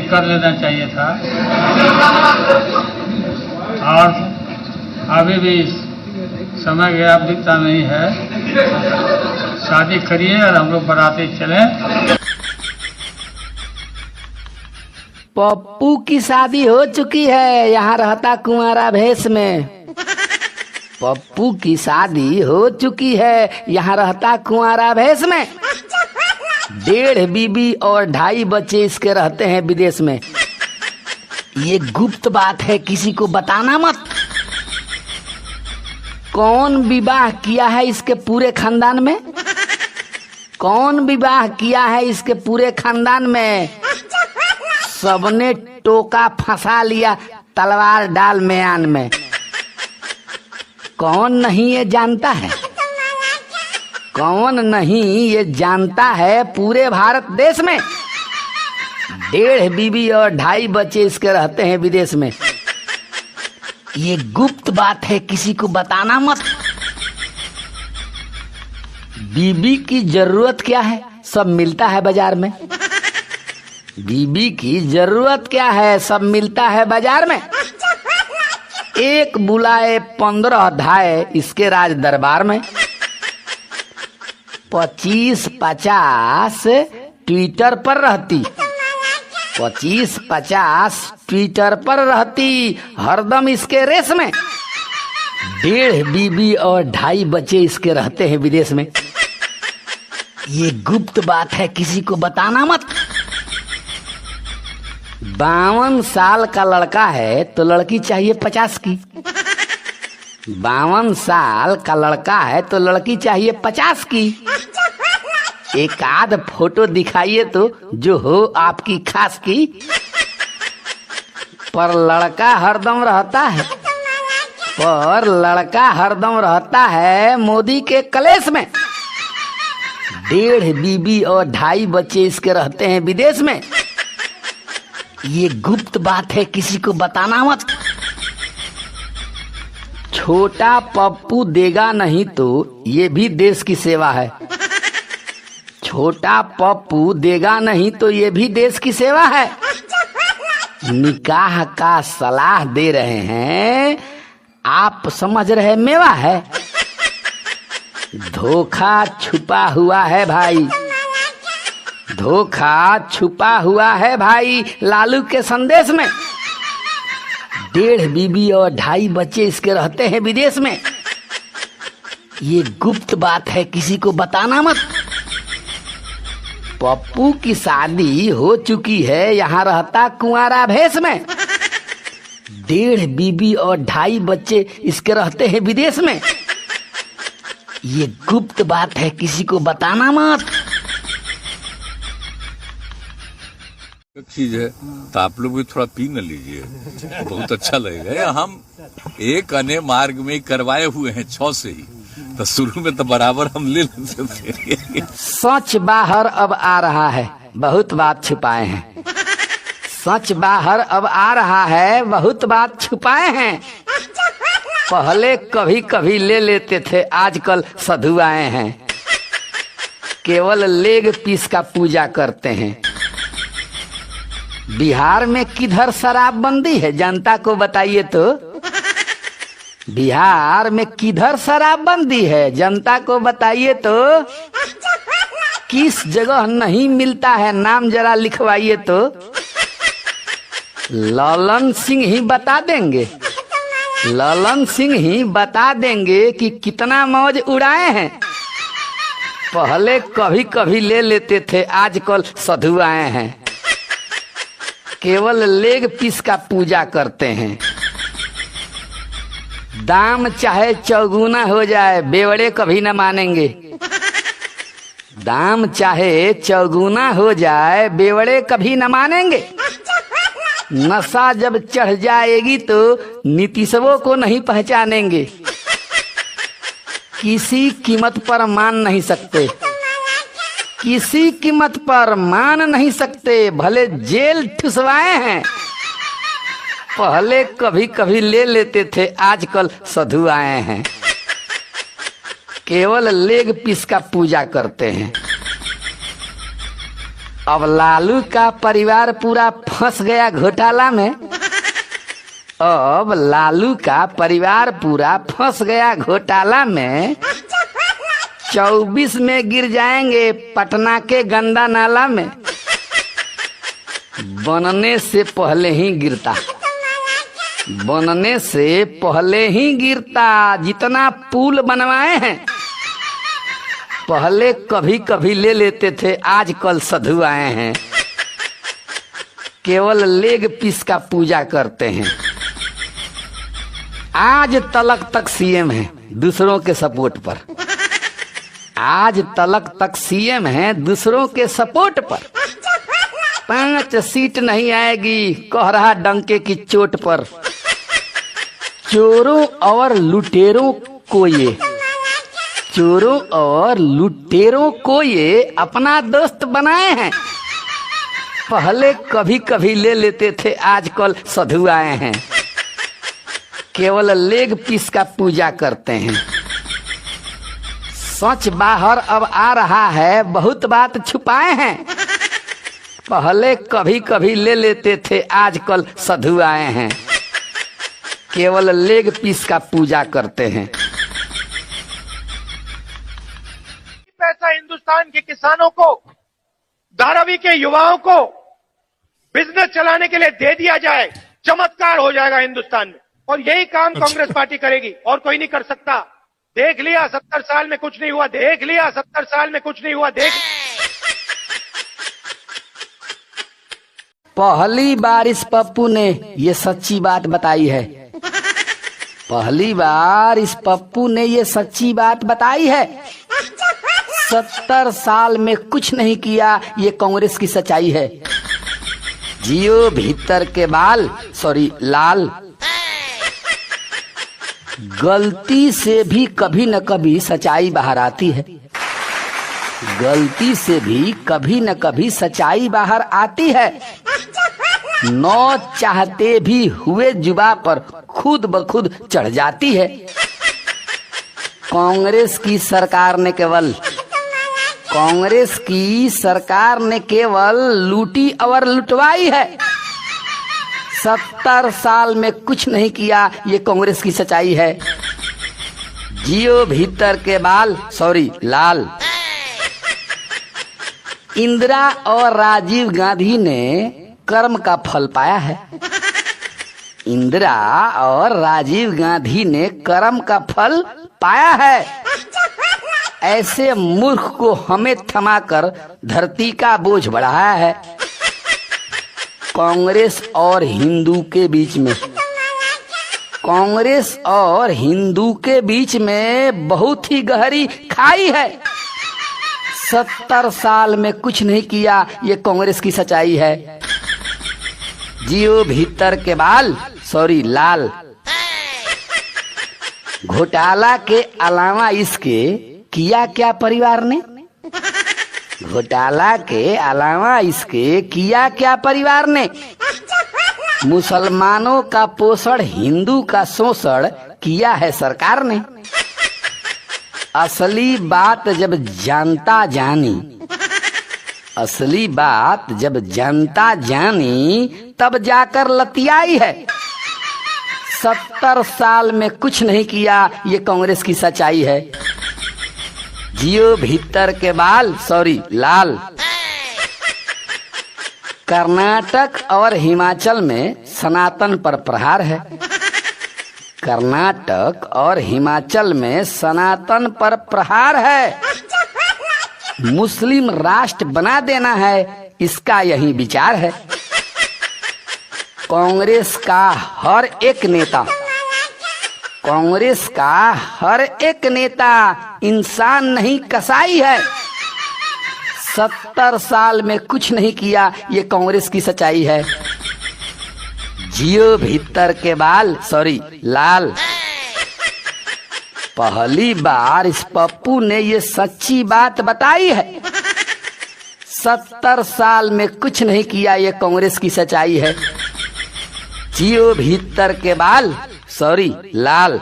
कर लेना चाहिए था और अभी भी समय गया दिखता नहीं है। शादी करिए और हम लोग बराती चलें। पप्पू की शादी हो चुकी है, यहाँ रहता कुंवारा भेष में। पप्पू की शादी हो चुकी है, यहाँ रहता कुंवारा भेष में। 1.5 बीबी और 2.5 बच्चे इसके रहते हैं विदेश में। ये गुप्त बात है, किसी को बताना मत। कौन विवाह किया है इसके पूरे खानदान में? कौन विवाह किया है इसके पूरे खानदान में? सबने टोका फंसा लिया तलवार डाल म्यान में। कौन नहीं ये जानता है? कौन नहीं ये जानता है? पूरे भारत देश में 1.5 बीबी और 2.5 बच्चे इसके रहते हैं विदेश में। ये गुप्त बात है, किसी को बताना मत। बीबी की जरूरत क्या है? सब मिलता है बाजार में। बीबी की जरूरत क्या है? सब मिलता है बाजार में। एक बुलाए 15 धाए इसके राज दरबार में। 25-50 ट्विटर पर रहती, 25-50 ट्विटर पर रहती, हरदम इसके रेस में। 1.5 बीबी और 2.5 बच्चे इसके रहते हैं विदेश में। ये गुप्त बात है, किसी को बताना मत। 52 साल का लड़का है तो लड़की चाहिए 50 की। 52 साल का लड़का है तो लड़की चाहिए 50 की। एक आध फोटो दिखाइए तो जो हो आपकी खास की। पर लड़का हरदम रहता है, पर लड़का हरदम रहता है मोदी के कलेश में। 1.5 बीबी और 2.5 बच्चे इसके रहते हैं विदेश में। ये गुप्त बात है, किसी को बताना मत। छोटा पप्पू देगा नहीं तो ये भी देश की सेवा है। छोटा पप्पू देगा नहीं तो ये भी देश की सेवा है। निकाह का सलाह दे रहे हैं, आप समझ रहे मेवा है। धोखा छुपा हुआ है भाई, धोखा छुपा हुआ है भाई लालू के संदेश में। 1.5 बीबी और 2.5 बच्चे इसके रहते हैं विदेश में। ये गुप्त बात है, किसी को बताना मत। पप्पू की शादी हो चुकी है, यहाँ रहता कुंवारा भेष में। 1.5 बीबी और 2.5 बच्चे इसके रहते हैं विदेश में। ये गुप्त बात है, किसी को बताना मत। चीज है तो आप लोग भी थोड़ा पी न लीजिए, बहुत अच्छा लगेगा। हम एक अने मार्ग में करवाए हुए हैं 6 से ही, तो शुरू में तो बराबर हम ले लेते थे। सच बाहर अब आ रहा है, बहुत बात छुपाए हैं। सच बाहर अब आ रहा है, बहुत बात छुपाए हैं। पहले कभी कभी ले लेते थे, आजकल साधु आए हैं। केवल लेग पीस का पूजा करते हैं। बिहार में किधर शराबबंदी है, जनता को बताइए तो। बिहार में किधर शराबबंदी है, जनता को बताइए तो। किस जगह नहीं मिलता है, नाम जरा लिखवाइए तो। ललन सिंह ही बता देंगे, ललन सिंह ही बता देंगे कि कितना मौज उड़ाए हैं। पहले कभी कभी ले लेते थे, आजकल साधु आए हैं। केवल लेग पीस का पूजा करते हैं। दाम चाहे चौगुना हो जाए, बेवड़े कभी न मानेंगे। दाम चाहे चौगुना हो जाए, बेवड़े कभी न मानेंगे। नशा जब चढ़ जाएगी तो नीतीशों को नहीं पहचानेंगे। किसी कीमत पर मान नहीं सकते, किसी कीमत पर मान नहीं सकते, भले जेल ठुसवाए हैं। पहले कभी कभी ले लेते थे, आजकल साधु आए हैं। केवल लेग पीस का पूजा करते हैं। अब लालू का परिवार पूरा फंस गया घोटाला में। अब लालू का परिवार पूरा फंस गया घोटाला में। 24 में गिर जाएंगे पटना के गंदा नाला में। बनने से पहले ही गिरता, बनने से पहले ही गिरता। जितना पुल बनवाए हैं पहले कभी कभी ले लेते थे, आजकल साधु आए हैं केवल लेग पीस का पूजा करते हैं। आज तलक तक सीएम है दूसरों के सपोर्ट पर, आज तलक तक सीएम है दूसरों के सपोर्ट पर। 5 सीट नहीं आएगी कह रहा डंके की चोट पर। चोरों और लुटेरों को ये, चोरों और लुटेरों को ये अपना दोस्त बनाए हैं। पहले कभी कभी ले लेते थे, आजकल साधु आए हैं केवल लेग पीस का पूजा करते हैं। सच बाहर अब आ रहा है, बहुत बात छुपाए हैं। पहले कभी कभी ले लेते थे, आजकल साधु आए हैं केवल लेग पीस का पूजा करते हैं। पैसा हिंदुस्तान के किसानों को, धारावी के युवाओं को बिजनेस चलाने के लिए दे दिया जाए, चमत्कार हो जाएगा हिंदुस्तान में। और यही काम कांग्रेस पार्टी करेगी और कोई नहीं कर सकता। देख लिया 70 साल में कुछ नहीं हुआ, देख लिया 70 साल में कुछ नहीं हुआ। देख पहली बार इस पप्पू ने ये सच्ची बात बताई है। पहली बार इस पप्पू ने ये सच्ची बात बताई है। 70 साल में कुछ नहीं किया, ये कांग्रेस की सच्चाई है। जियो भीतर के बाल, सॉरी लाल। गलती से भी कभी न कभी सच्चाई बाहर आती है, गलती से भी कभी न कभी सच्चाई बाहर आती है। न चाहते भी हुए जुबा पर खुद ब खुद चढ़ जाती है। कांग्रेस की सरकार ने केवल, कांग्रेस की सरकार ने केवल लूटी और लुटवाई है। 70 साल में कुछ नहीं किया, ये कांग्रेस की सच्चाई है। जियो भीतर के बाल, सॉरी लाल। इंदिरा और राजीव गांधी ने कर्म का फल पाया है। इंदिरा और राजीव गांधी ने कर्म का फल पाया है। ऐसे मूर्ख को हमें थमाकर धरती का बोझ बढ़ाया है। कांग्रेस और हिंदू के बीच में, कांग्रेस और हिंदू के बीच में बहुत ही गहरी खाई है। 70 साल में कुछ नहीं किया, ये कांग्रेस की सच्चाई है। जियो भीतर के बाल, सॉरी लाल। घोटाला के अलावा इसके किया क्या परिवार ने? घोटाला के अलावा इसके किया क्या परिवार ने? मुसलमानों का पोषण, हिंदू का शोषण किया है सरकार ने। असली बात जब जनता जानी, असली बात जब जनता जानी तब जाकर लतियाई है। 70 साल में कुछ नहीं किया, ये कांग्रेस की सच्चाई है। जियो भीतर के बाल, सॉरी लाल। कर्नाटक और हिमाचल में सनातन पर प्रहार है। कर्नाटक और हिमाचल में सनातन पर प्रहार है। मुस्लिम राष्ट्र बना देना है, इसका यही विचार है। कांग्रेस का हर एक नेता, कांग्रेस का हर एक नेता इंसान नहीं कसाई है। 70 साल में कुछ नहीं किया, ये कांग्रेस की सच्चाई है। जियो भीतर के बाल, सॉरी लाल। पहली बार इस पप्पू ने ये सच्ची बात बताई है। 70 साल में कुछ नहीं किया, ये कांग्रेस की सच्चाई है। जियो भीतर के बाल, सॉरी लाल।